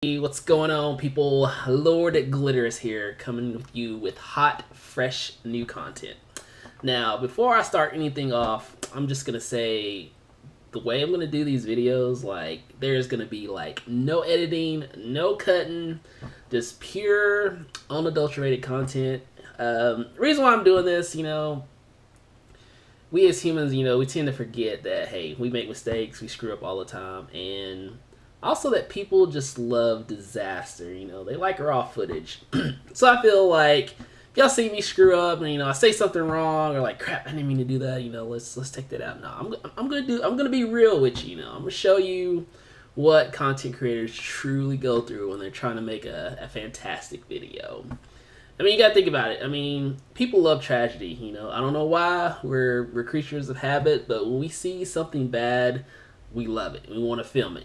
Hey, what's going on, people? Lord Glitters here, coming with you with hot, fresh, new content. Now, before I start anything off, I'm just gonna say the way I'm gonna do these videos, like, there's gonna be like no editing, no cutting, just pure, unadulterated content. Reason why I'm doing this, we as humans, we tend to forget that, hey, we make mistakes, we screw up all the time, and also that people just love disaster, they like raw footage. So I feel like if y'all see me screw up and I say something wrong or like, crap, I didn't mean to do that, let's take that out. No, I'm gonna be real with you, I'm gonna show you what content creators truly go through when they're trying to make a fantastic video. I mean, you gotta think about it. I mean, people love tragedy, I don't know why, we're creatures of habit, but when we see something bad, we love it. We want to film it,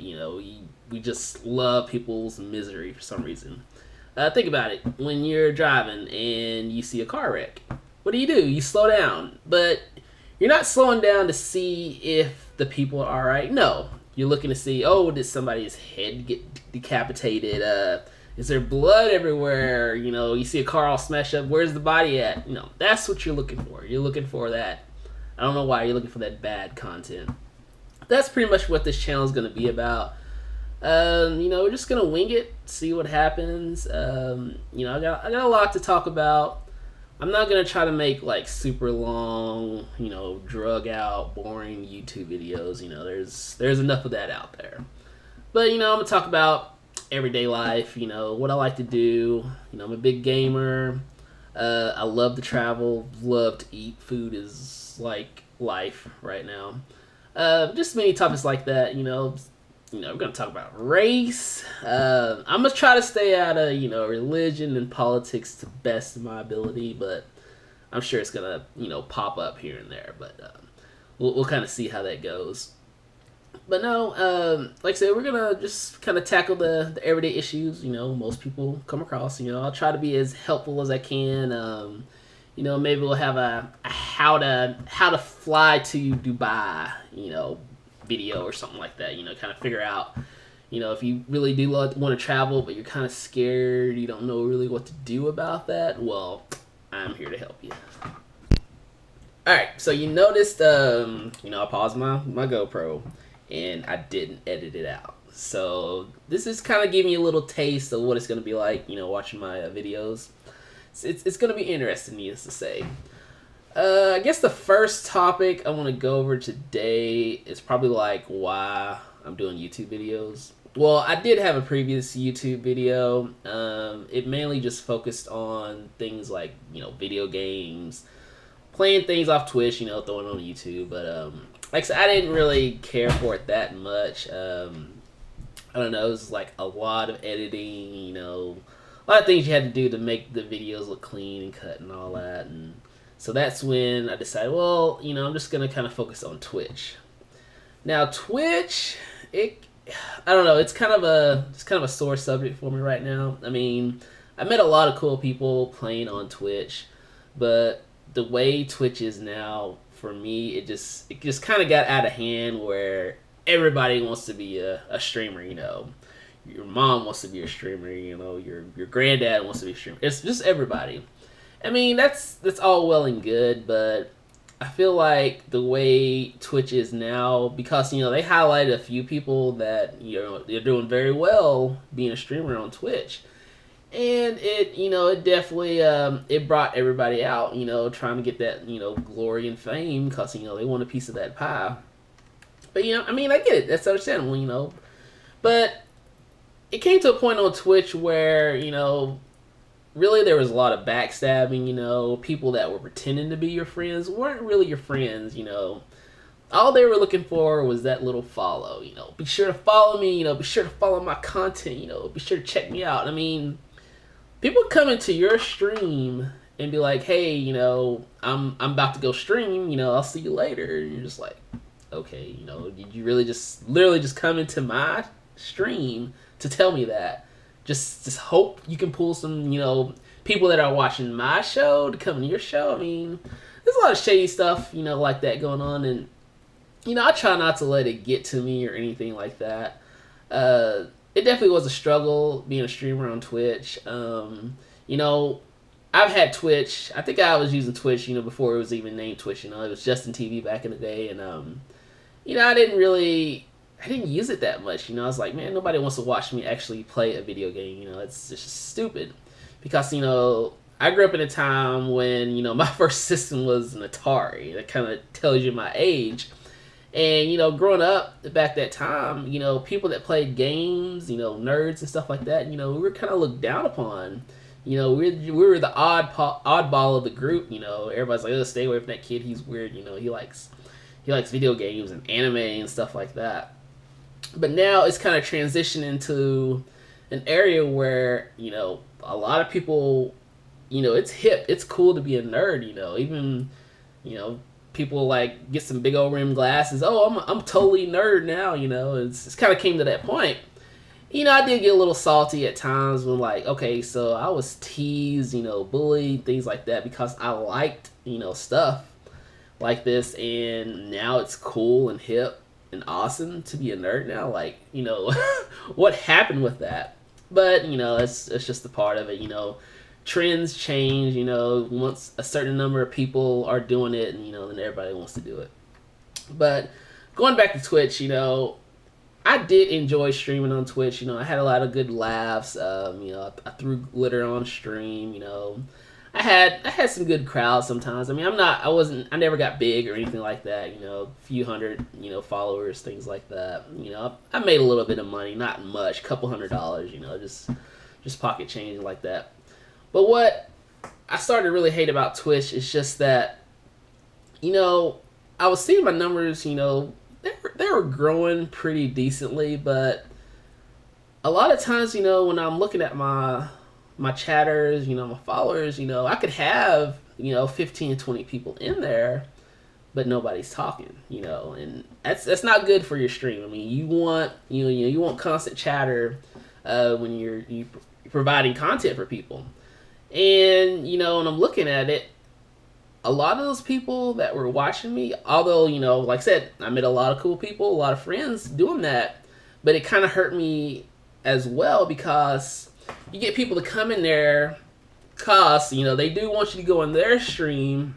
we just love people's misery for some reason. Think about it. When you're driving and you see a car wreck, what do? You slow down. But you're not slowing down to see if the people are alright. No. You're looking to see, oh, did somebody's head get decapitated? Is there blood everywhere? You see a car all smashed up. Where's the body at? That's what you're looking for. You're looking for that. I don't know why you're looking for that bad content. That's pretty much what this channel is going to be about. We're just going to wing it, see what happens. I got a lot to talk about. I'm not going to try to make like super long, drug out, boring YouTube videos. There's enough of that out there. But, I'm going to talk about everyday life, what I like to do. I'm a big gamer. I love to travel, love to eat. Food is like life right now. Just many topics like that, we're going to talk about race. I'm going to try to stay out of, religion and politics to the best of my ability, but I'm sure it's going to, pop up here and there, but we'll kind of see how that goes. But no, like I said, we're going to just kind of tackle the everyday issues, most people come across. I'll try to be as helpful as I can. Maybe we'll have a how to fly to Dubai, video or something like that. Kind of figure out, if you really do want to travel, but you're kind of scared, you don't know really what to do about that. Well, I'm here to help you. All right, so you noticed, I paused my GoPro and I didn't edit it out. So this is kind of giving you a little taste of what it's going to be like, watching my videos. It's going to be interesting, needless to say. I guess the first topic I want to go over today is probably like why I'm doing YouTube videos. Well, I did have a previous YouTube video. It mainly just focused on things like, video games, playing things off Twitch, throwing it on YouTube. But like I said, I didn't really care for it that much. I don't know, it was like a lot of editing, a lot of things you had to do to make the videos look clean and cut and all that. And so that's when I decided, well, I'm just going to kind of focus on Twitch. Now, Twitch, I don't know, it's kind of a sore subject for me right now. I mean, I met a lot of cool people playing on Twitch, but the way Twitch is now, for me, it just kind of got out of hand where everybody wants to be a streamer, Your mom wants to be a streamer, your granddad wants to be a streamer. It's just everybody. I mean, that's all well and good, but I feel like the way Twitch is now, because, they highlighted a few people that, they're doing very well being a streamer on Twitch. And it definitely, it brought everybody out, trying to get that, glory and fame, because, they want a piece of that pie. But, I mean, I get it. That's understandable, But it came to a point on Twitch where, really there was a lot of backstabbing, people that were pretending to be your friends weren't really your friends, All they were looking for was that little follow, Be sure to follow me, be sure to follow my content, be sure to check me out. I mean, people come into your stream and be like, hey, I'm about to go stream, I'll see you later. And you're just like, okay, did you really literally just come into my stream to tell me that? Just hope you can pull some, people that are watching my show to come to your show. I mean, there's a lot of shady stuff, like that going on. And, I try not to let it get to me or anything like that. it definitely was a struggle being a streamer on Twitch. You know, I've had Twitch. I think I was using Twitch, you know, before it was even named Twitch. You know, it was Justin TV back in the day, and you know, I didn't use it that much. You know, I was like, man, nobody wants to watch me actually play a video game. You know, it's just stupid, because you know, I grew up in a time when, you know, my first system was an Atari. That kind of tells you my age. And, you know, growing up back that time, you know, people that played games, you know, nerds and stuff like that, you know, we were kind of looked down upon. You know, we were the oddball of the group. You know, everybody's like, oh, stay away from that kid. He's weird. You know, he likes video games and anime and stuff like that. But now it's kind of transitioned into an area where, you know, a lot of people, you know, it's hip. It's cool to be a nerd. You know, even, you know, people like get some big old rim glasses. Oh, I'm totally nerd now. You know, it's kind of came to that point. You know, I did get a little salty at times when, like, okay, so I was teased, you know, bullied, things like that, because I liked, you know, stuff like this, and now it's cool and hip and awesome to be a nerd now. Like, you know, what happened with that? But, you know, it's just a part of it. You know, trends change. You know, once a certain number of people are doing it, and, you know, then everybody wants to do it. But going back to Twitch, you know, I did enjoy streaming on Twitch. You know, I had a lot of good laughs. You know, I threw glitter on stream. You know, I had some good crowds sometimes. I mean, I never got big or anything like that. You know, a few hundred, you know, followers, things like that. You know, I made a little bit of money, not much, couple $100. You know, just pocket change like that. But what I started to really hate about Twitch is just that, you know, I was seeing my numbers, you know, they were growing pretty decently, but a lot of times, you know, when I'm looking at my chatters, you know, my followers, you know, I could have, you know, 15, 20 people in there, but nobody's talking, you know, and that's not good for your stream. I mean, you want constant chatter when you're providing content for people. And, you know, when I'm looking at it, a lot of those people that were watching me, although, you know, like I said, I met a lot of cool people, a lot of friends doing that, but it kind of hurt me as well, because you get people to come in there, cause, you know, they do want you to go in their stream,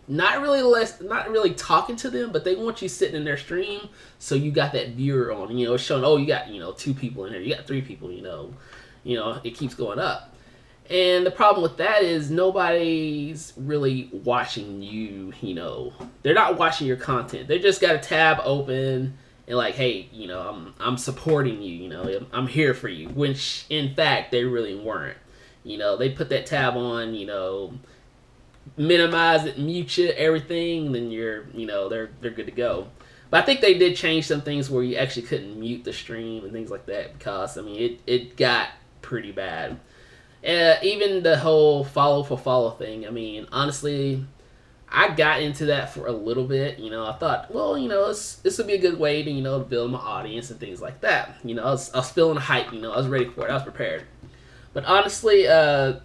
not really talking to them, but they want you sitting in their stream, so you got that viewer on, you know, showing, oh, you got, you know, 2 people in there, you got 3 people, you know, it keeps going up. And the problem with that is nobody's really watching you, you know. They're not watching your content. They just got a tab open and like, hey, you know, I'm supporting you, you know, I'm here for you. Which, in fact, they really weren't. You know, they put that tab on, you know, minimize it, mute you, everything, then you're, you know, they're good to go. But I think they did change some things where you actually couldn't mute the stream and things like that, because, I mean, it got pretty bad. Even the whole follow for follow thing, I mean, honestly, I got into that for a little bit. You know, I thought, well, you know, this would be a good way to, you know, to build my audience and things like that. You know, I was feeling the hype, you know, I was ready for it, I was prepared. But honestly, I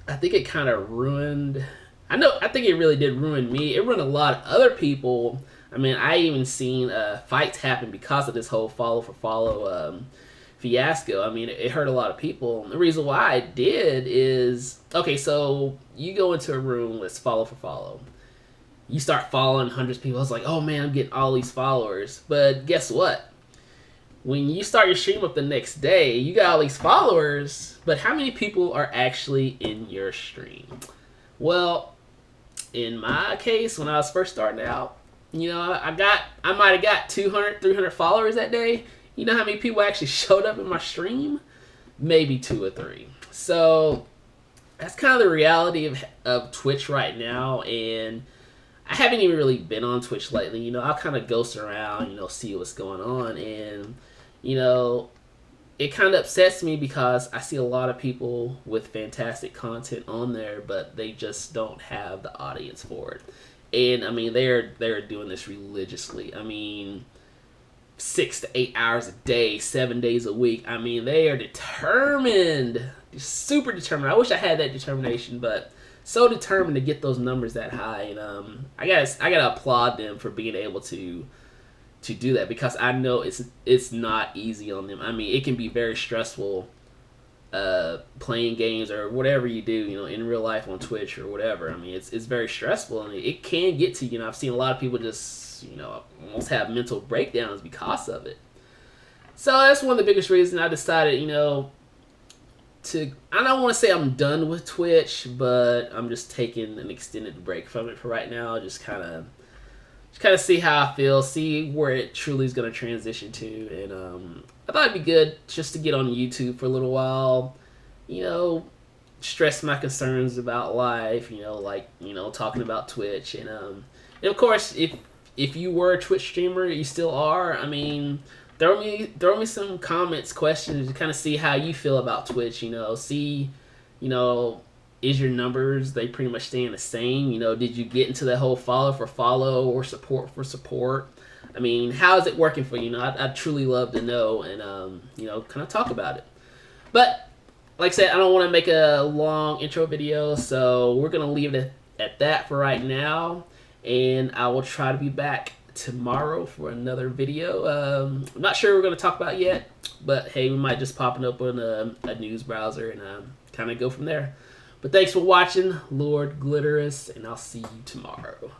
think it kind of ruined, I think it really did ruin me. It ruined a lot of other people. I mean, I even seen fights happen because of this whole follow for follow fiasco. I mean, it hurt a lot of people. And the reason why I did is, okay, so you go into a room, let's follow for follow. You start following hundreds of people. I was like, oh man, I'm getting all these followers. But guess what? When you start your stream up the next day, you got all these followers, but how many people are actually in your stream? Well, in my case, when I was first starting out, you know, I might have got 200, 300 followers that day. You know how many people actually showed up in my stream? Maybe 2 or 3. So that's kind of the reality of Twitch right now. And I haven't even really been on Twitch lately. You know, I'll kind of ghost around, you know, see what's going on. And, you know, it kind of upsets me because I see a lot of people with fantastic content on there, but they just don't have the audience for it. And, I mean, they're doing this religiously. I mean, 6 to 8 hours a day, 7 days a week. I mean, they are determined, super determined. I wish I had that determination, but so determined to get those numbers that high. And I gotta applaud them for being able to, to do that, because I know it's not easy on them. I mean, it can be very stressful playing games or whatever you do, you know, in real life on Twitch or whatever. I mean, it's very stressful, and it can get to you. You know, I've seen a lot of people just, you know, almost have mental breakdowns because of it. So that's one of the biggest reasons I decided, you know, I don't want to say I'm done with Twitch, but I'm just taking an extended break from it for right now. Just kind of see how I feel, see where it truly is going to transition to. And I thought it'd be good just to get on YouTube for a little while, you know, stress my concerns about life, you know, like, you know, talking about Twitch. And of course, if you were a Twitch streamer, you still are, I mean, throw me some comments, questions, to kind of see how you feel about Twitch, you know, see, you know, is your numbers, they pretty much staying the same? You know, did you get into that whole follow for follow or support for support? I mean, how is it working for you? You know, I'd truly love to know, and, you know, kind of talk about it. But, like I said, I don't want to make a long intro video, so we're going to leave it at that for right now, and I will try to be back tomorrow for another video. I'm not sure what we're going to talk about yet, but hey, we might just pop it up on a news browser and kind of go from there. But thanks for watching, Lord Glitterous, and I'll see you tomorrow.